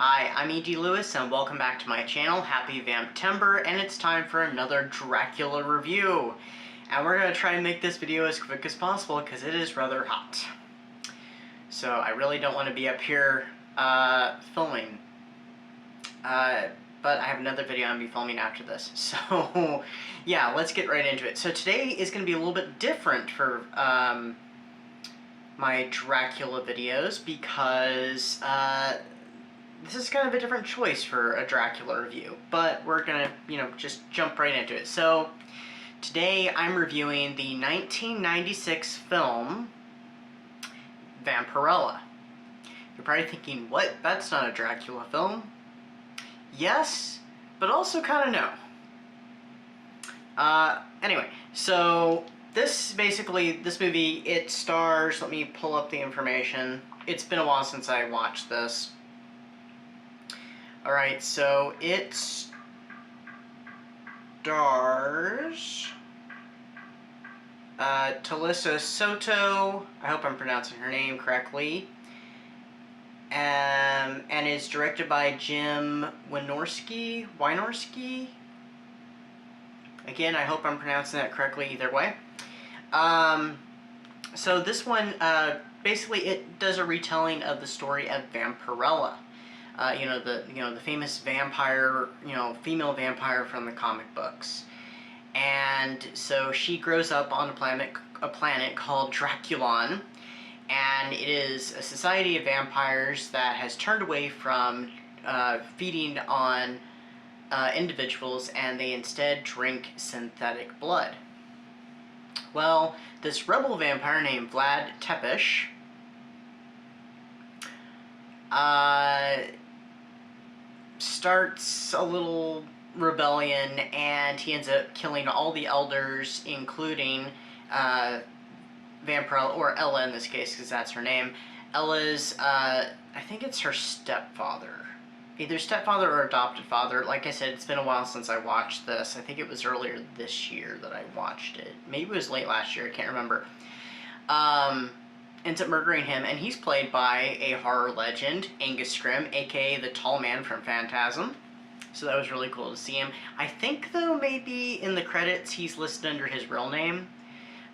Hi, I'm E.G. Lewis and welcome back to my channel, Happy Vamptember, and it's time for another Dracula review. And we're going to try and make this video as quick as possible because it is rather hot. So I really don't want to be up here filming. But I have another video I'm going to be filming after this. So yeah, let's get right into it. So today is going to be a little bit different for my Dracula videos because this is kind of a different choice for a Dracula review, but we're gonna, just jump right into it. So, today I'm reviewing the 1996 film, Vampirella. You're probably thinking, what? That's not a Dracula film? Yes, but also kind of no. Anyway, so this movie, it stars, let me pull up the information. It's been a while since I watched this. Alright, so it stars Talisa Soto, I hope I'm pronouncing her name correctly, and is directed by Jim Wynorski. Again, I hope I'm pronouncing that correctly either way. So this one, basically it does a retelling of the story of Vampirella. The famous vampire, female vampire from the comic books. And so she grows up on a planet called Dracula, and it is a society of vampires that has turned away from feeding on individuals, and they instead drink synthetic blood. Well, this rebel vampire named Vlad Tepes starts a little rebellion, and he ends up killing all the elders, including Vampirella, or Ella in this case, because that's her name. Ella's, I think it's her stepfather. Either stepfather or adopted father. Like I said, it's been a while since I watched this. I think it was earlier this year that I watched it. Maybe it was late last year, I can't remember. Ends up murdering him, and he's played by a horror legend, Angus Scrimm, aka the tall man from Phantasm. So that was really cool to see him. I think, though, maybe in the credits he's listed under his real name,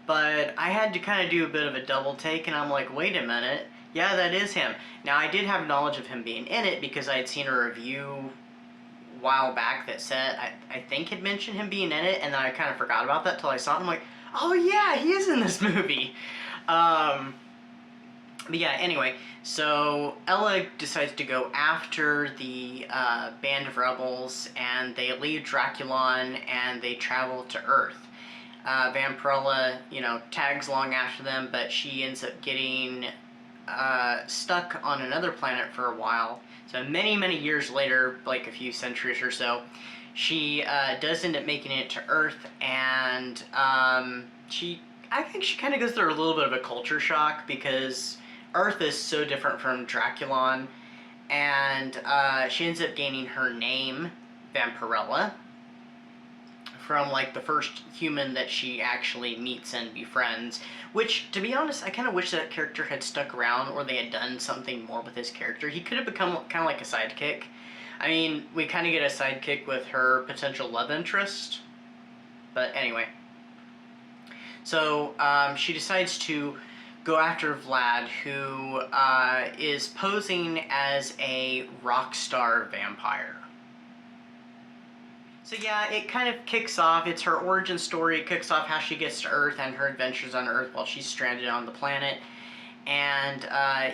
but I had to kind of do a bit of a double take, and I'm like, wait a minute, yeah, that is him. Now, I did have knowledge of him being in it because I had seen a review a while back that said, I think had mentioned him being in it, and then I kind of forgot about that till I saw it, and I'm like, oh yeah, he is in this movie. But yeah, anyway, so Ella decides to go after the band of rebels, and they leave Dracula and they travel to Earth. Vampirella, tags along after them, but she ends up getting stuck on another planet for a while. So many, many years later, like a few centuries or so, she does end up making it to Earth, and I think she kind of goes through a little bit of a culture shock because Earth is so different from Dracula, and she ends up gaining her name, Vampirella, from like the first human that she actually meets and befriends, which, to be honest, I kind of wish that character had stuck around, or they had done something more with his character. He could have become kind of like a sidekick. I mean, we kind of get a sidekick with her potential love interest, but anyway. So she decides to go after Vlad, who is posing as a rock star vampire. So yeah, it kind of kicks off, it's her origin story, it kicks off how she gets to Earth and her adventures on Earth while she's stranded on the planet. And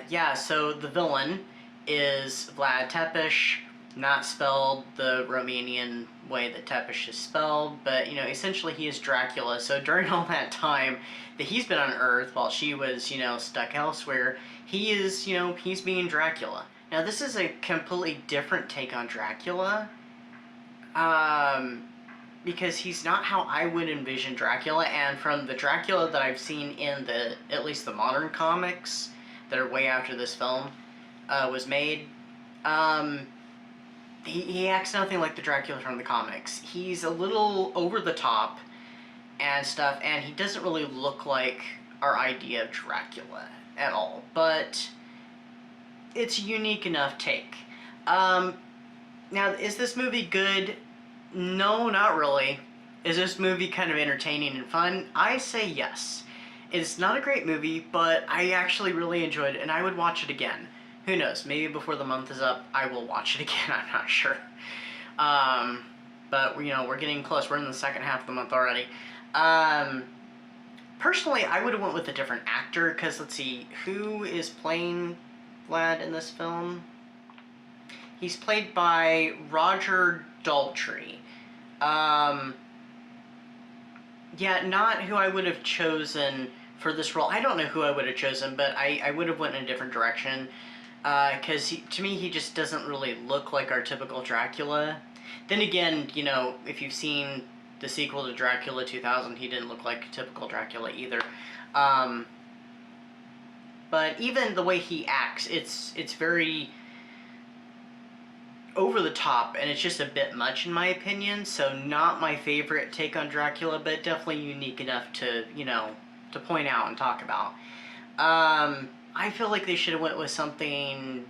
yeah, so the villain is Vlad Tepes, not spelled the Romanian way that Tepes is spelled, but, essentially he is Dracula. So during all that time that he's been on Earth while she was, stuck elsewhere, he is, he's being Dracula. Now, this is a completely different take on Dracula, because he's not how I would envision Dracula, and from the Dracula that I've seen in at least the modern comics that are way after this film was made, he acts nothing like the Dracula from the comics. He's a little over the top and stuff, and he doesn't really look like our idea of Dracula at all, but it's a unique enough take. Now, is this movie good? No, not really. Is this movie kind of entertaining and fun? I say yes. It's not a great movie, but I actually really enjoyed it, and I would watch it again. Who knows? Maybe before the month is up, I will watch it again. I'm not sure. But, you know, we're getting close. We're in the second half of the month already. Personally, I would have went with a different actor, because, let's see, who is playing Vlad in this film? He's played by Roger Daltrey. Yeah, not who I would have chosen for this role. I don't know who I would have chosen, but I would have went in a different direction. Because to me, he just doesn't really look like our typical Dracula. Then again, you know, if you've seen the sequel to Dracula 2000, he didn't look like typical Dracula either. But even the way he acts, it's very over the top, and it's just a bit much in my opinion. So not my favorite take on Dracula, but definitely unique enough to, you know, to point out and talk about. I feel like they should have went with something,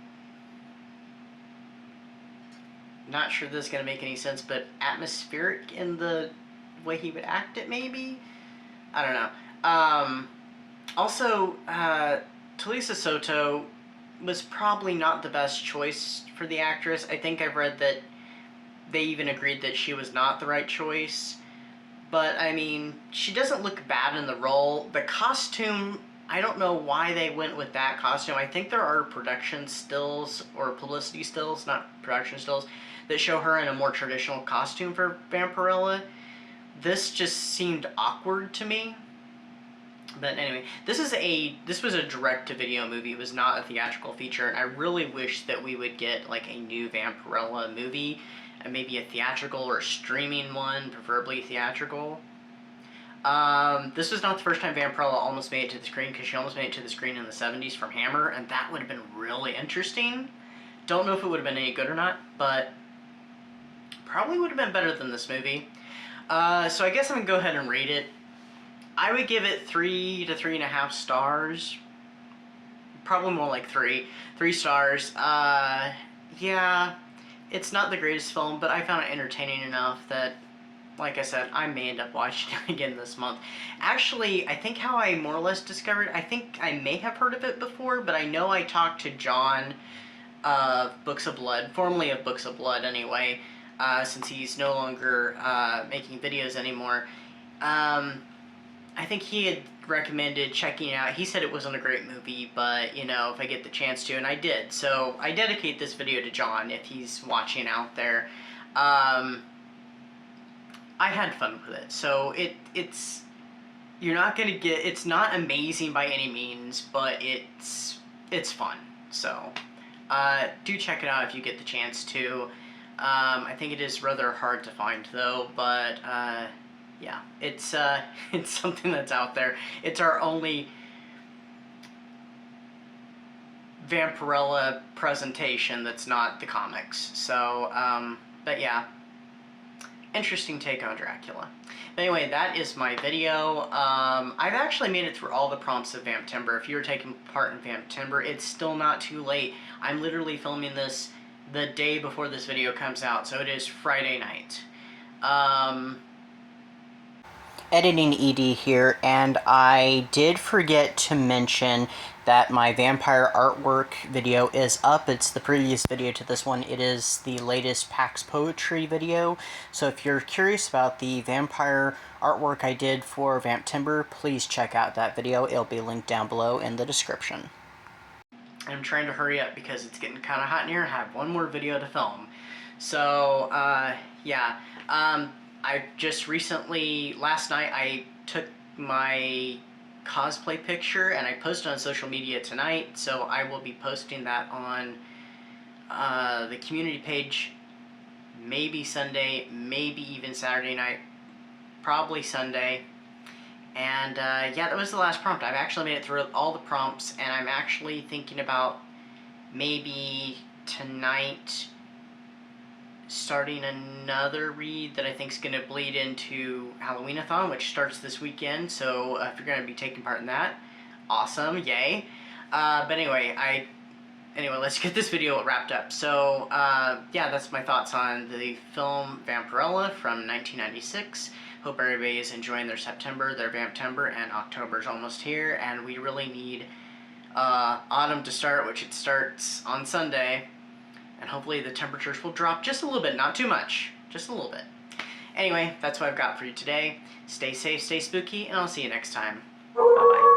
not sure this is going to make any sense, but atmospheric in the way he would act it, maybe? I don't know. Also, Talisa Soto was probably not the best choice for the actress. I think I've read that they even agreed that she was not the right choice. But, I mean, she doesn't look bad in the role. The costume, I don't know why they went with that costume. I think there are production stills, or publicity stills, not production stills, that show her in a more traditional costume for Vampirella. This just seemed awkward to me. But anyway, this was a direct-to-video movie. It was not a theatrical feature, and I really wish that we would get, like, a new Vampirella movie, and maybe a theatrical or a streaming one, preferably theatrical. This was not the first time Vampirella almost made it to the screen, because she almost made it to the screen in the 70s from Hammer, and that would have been really interesting. Don't know if it would have been any good or not, but probably would have been better than this movie. So I guess I'm going to go ahead and rate it. I would give it 3 to 3.5 stars. Probably more like 3. 3 stars. Yeah, it's not the greatest film, but I found it entertaining enough that, like I said, I may end up watching it again this month. Actually, I think how I more or less discovered, I think I may have heard of it before, but I know I talked to John of Books of Blood, formerly of Books of Blood anyway, since he's no longer making videos anymore. I think he had recommended checking it out. He said it wasn't a great movie, but, you know, if I get the chance to, and I did. So I dedicate this video to John if he's watching out there. I had fun with it. So it's you're not gonna get, it's not amazing by any means, but it's fun. So do check it out if you get the chance to. I think it is rather hard to find though, but yeah, it's something that's out there. It's our only Vampirella presentation that's not the comics. So, but yeah, interesting take on Dracula. But anyway, that is my video. I've actually made it through all the prompts of Vamptember. If you're taking part in Vamptember, it's still not too late. I'm literally filming this the day before this video comes out, so it is Friday night. Editing ED here, and I did forget to mention that my vampire artwork video is up. It's the previous video to this one. It is the latest Pax Poetry video. So if you're curious about the vampire artwork I did for Vamptember, please check out that video. It'll be linked down below in the description. I'm trying to hurry up because it's getting kind of hot in here. I have one more video to film. So, yeah. I just recently, last night, I took my cosplay picture and I posted on social media tonight, so I will be posting that on the community page maybe Sunday, maybe even Saturday night, probably Sunday. And yeah, that was the last prompt. I've actually made it through all the prompts, and I'm actually thinking about maybe tonight starting another read that I think is going to bleed into Halloween-a-thon, which starts this weekend. So if you're going to be taking part in that, awesome, yay. But anyway, Anyway, let's get this video wrapped up. So, yeah, that's my thoughts on the film Vampirella from 1996. Hope everybody is enjoying their September, their Vamptember, and October's almost here, and we really need autumn to start, which it starts on Sunday, and hopefully the temperatures will drop just a little bit, not too much, just a little bit. Anyway, that's what I've got for you today. Stay safe, stay spooky, and I'll see you next time. Bye-bye.